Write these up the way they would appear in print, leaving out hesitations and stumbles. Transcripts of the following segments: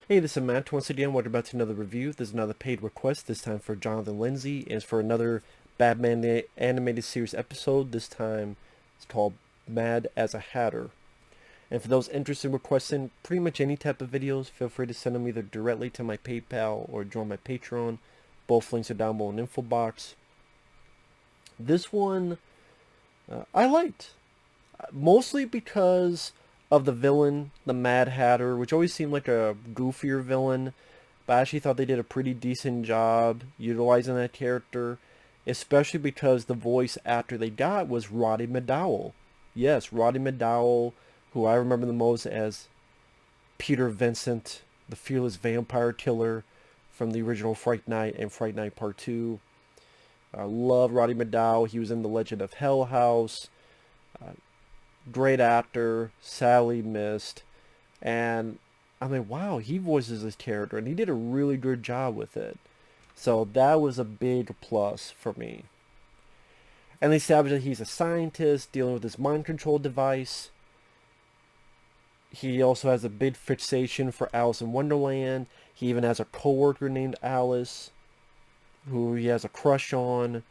Hey, this is Matt once again. Welcome back to another review. There's another paid request, this time for Jonathan Lindsey, and it's for another Batman the Animated Series episode. This time it's called Mad as a Hatter. And for those interested in requesting pretty much any type of videos, feel free to send them either directly to my PayPal or join my Patreon. Both links are down below in the info box. This one I liked, mostly because of the villain, the Mad Hatter, which always seemed like a goofier villain, but I actually thought they did a pretty decent job utilizing that character, especially because the voice actor they got was Roddy McDowall. Yes, Roddy McDowall, who I remember the most as Peter Vincent, the fearless vampire killer from the original Fright Night and Fright Night Part 2. I love Roddy McDowall. He was in The Legend of Hell House. Great actor, sadly missed. And I mean, wow, he voices this character, and he did a really good job with it. So that was a big plus for me. And they established that he's a scientist dealing with this mind control device. He also has a big fixation for Alice in Wonderland. He even has a coworker named Alice, who he has a crush on,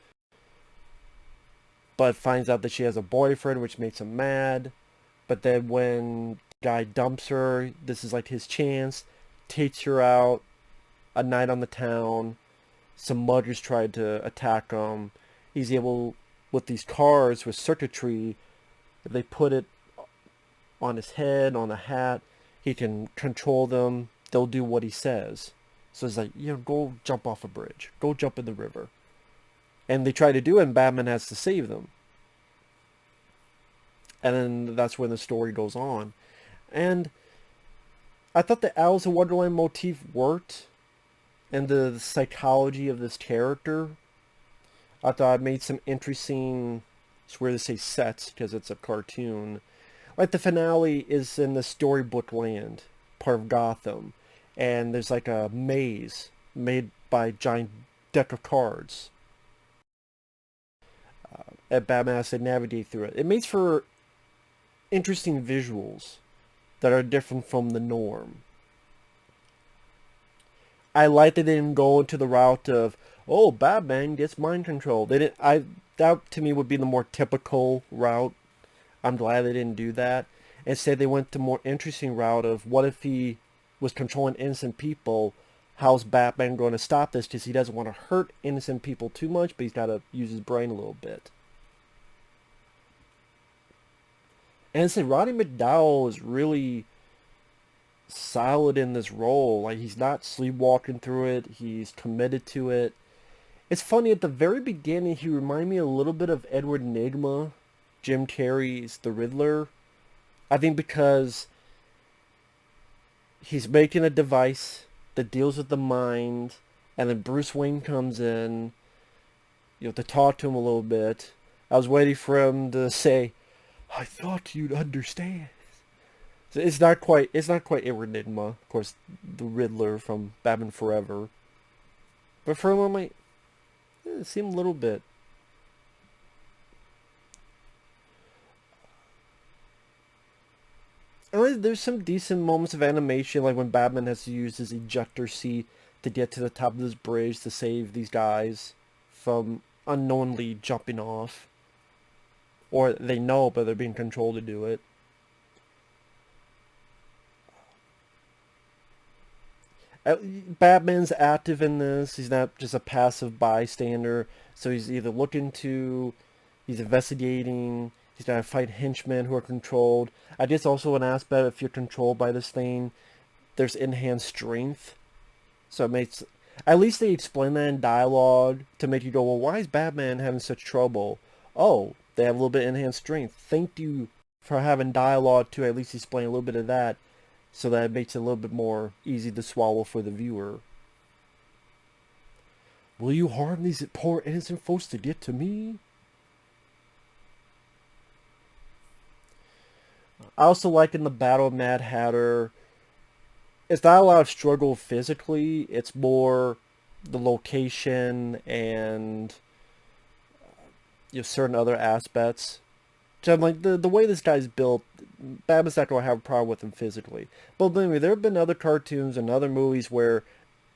but finds out that she has a boyfriend, which makes him mad. But then when the guy dumps her, this is like his chance, takes her out a night on the town. Some muggers tried to attack him. He's able, with these cars with circuitry, if they put it on his head, on a hat, he can control them. They'll do what he says. So it's like, go jump off a bridge. Go jump in the river. And they try to do it, and Batman has to save them. And then that's when the story goes on. And I thought the Alice in Wonderland motif worked, and the psychology of this character. I thought it made some interesting, it's weird to say sets because it's a cartoon. Like the finale is in the storybook land, part of Gotham. And there's like a maze made by a giant deck of cards. And Batman has to navigate through it. It makes for interesting visuals that are different from the norm. I like that they didn't go into the route of, oh, Batman gets mind control. They didn't. That to me would be the more typical route. I'm glad they didn't do that. Instead, they went the more interesting route of, what if he was controlling innocent people? How's Batman going to stop this? Because he doesn't want to hurt innocent people too much, but he's got to use his brain a little bit. And say Roddy McDowall is really solid in this role. Like, he's not sleepwalking through it. He's committed to it. It's funny, at the very beginning, he reminded me a little bit of Edward Nygma, Jim Carrey's The Riddler. I think because he's making a device that deals with the mind, and then Bruce Wayne comes in, to talk to him a little bit. I was waiting for him to say, I thought you'd understand. So it's not quite Edward Nygma, of course, the Riddler from Batman Forever. But for a moment, it seemed a little bit. And there's some decent moments of animation, like when Batman has to use his ejector seat to get to the top of this bridge to save these guys from unknowingly jumping off. Or they know, but they're being controlled to do it. Batman's active in this. He's not just a passive bystander. So he's either he's investigating, he's got to fight henchmen who are controlled. I guess also an aspect, if you're controlled by this thing, there's enhanced strength. So it makes, at least they explain that in dialogue to make you go, well, why is Batman having such trouble? Oh, they have a little bit of enhanced strength. Thank you for having dialogue to at least explain a little bit of that, so that it makes it a little bit more easy to swallow for the viewer. Will you harm these poor innocent folks to get to me? I also like in the Battle of Mad Hatter, it's not a lot of struggle physically. It's more the location and certain other aspects. So I'm like, the way this guy's built, Batman's not going to have a problem with him physically. But believe me, there have been other cartoons and other movies where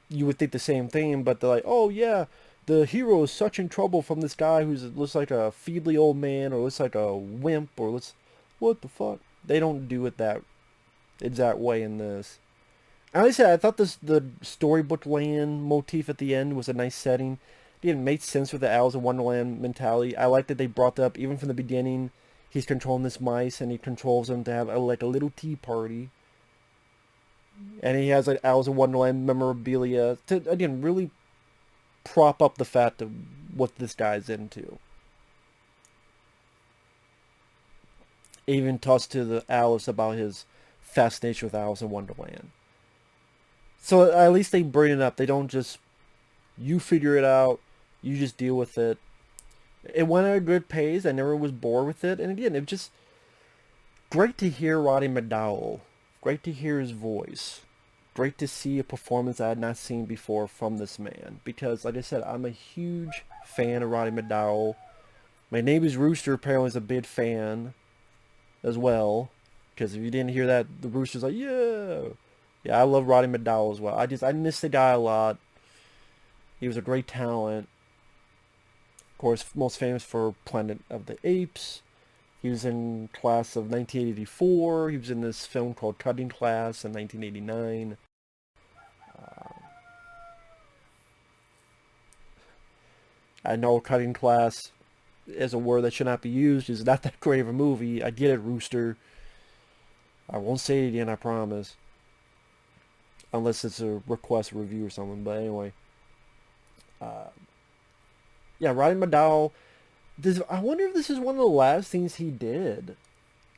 you would think the same thing, but they're like, oh yeah, the hero is such in trouble from this guy who looks like a feebly old man, or looks like a wimp, or looks, what the fuck? They don't do it that exact way in this. And like I said, I thought the storybook land motif at the end was a nice setting. It made sense with the Alice in Wonderland mentality. I like that they brought that up even from the beginning. He's controlling this mice, and he controls them to have like a little tea party. And he has like Alice in Wonderland memorabilia to, again, really prop up the fact of what this guy's into. Even talks to the Alice about his fascination with Alice in Wonderland. So at least they bring it up. They don't just, you figure it out, you just deal with it. It went at a good pace. I never was bored with it. And again, it was just great to hear Roddy McDowall. Great to hear his voice. Great to see a performance I had not seen before from this man. Because, like I said, I'm a huge fan of Roddy McDowall. My neighbor's rooster apparently is a big fan as well. Because if you didn't hear that, the rooster's like, yeah. Yeah, I love Roddy McDowall as well. I miss the guy a lot. He was a great talent. Of course, most famous for Planet of the Apes. He was in Class of 1984. He was in this film called Cutting Class in 1989. I know Cutting Class is a word that should not be used. It's not that great of a movie. I get it, Rooster. I won't say it again, I promise. Unless it's a request review or something. But anyway. Yeah, Roddy McDowall. I wonder if this is one of the last things he did.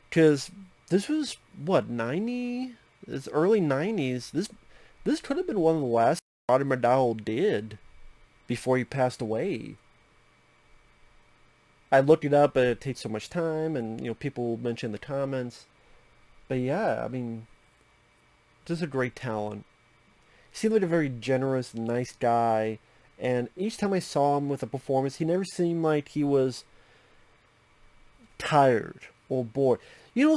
Because this was, what, 90? It's early 90s. This could have been one of the last Roddy McDowall did before he passed away. I looked it up, but it takes so much time, and people mention the comments. But yeah, I mean, just a great talent. He seemed like a very generous, nice guy, and each time I saw him with a performance, he never seemed like he was tired or bored.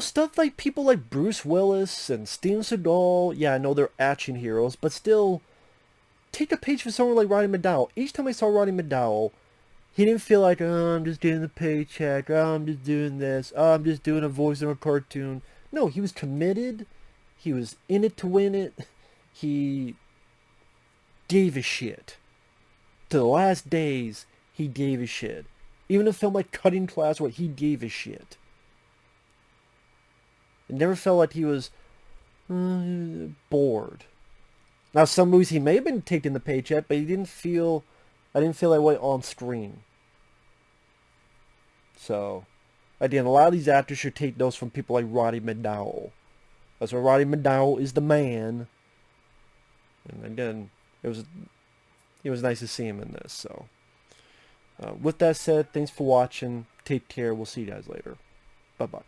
Stuff like people like Bruce Willis and Steven Seagal, yeah, I know they're action heroes, but still, take a page from someone like Roddy McDowall. Each time I saw Roddy McDowall, he didn't feel like, oh, I'm just getting the paycheck, oh, I'm just doing this, oh, I'm just doing a voice in a cartoon. No, he was committed. He was in it to win it. He gave a shit. To the last days, he gave a shit. Even a film like Cutting Class, where he gave a shit. It never felt like he was bored. Now, some movies he may have been taking the paycheck, but I didn't feel that way on screen. So, again, a lot of these actors should take notes from people like Roddy McDowall. That's why Roddy McDowall is the man. And again, it was nice to see him in this. So, with that said, thanks for watching. Take care. We'll see you guys later. Bye-bye.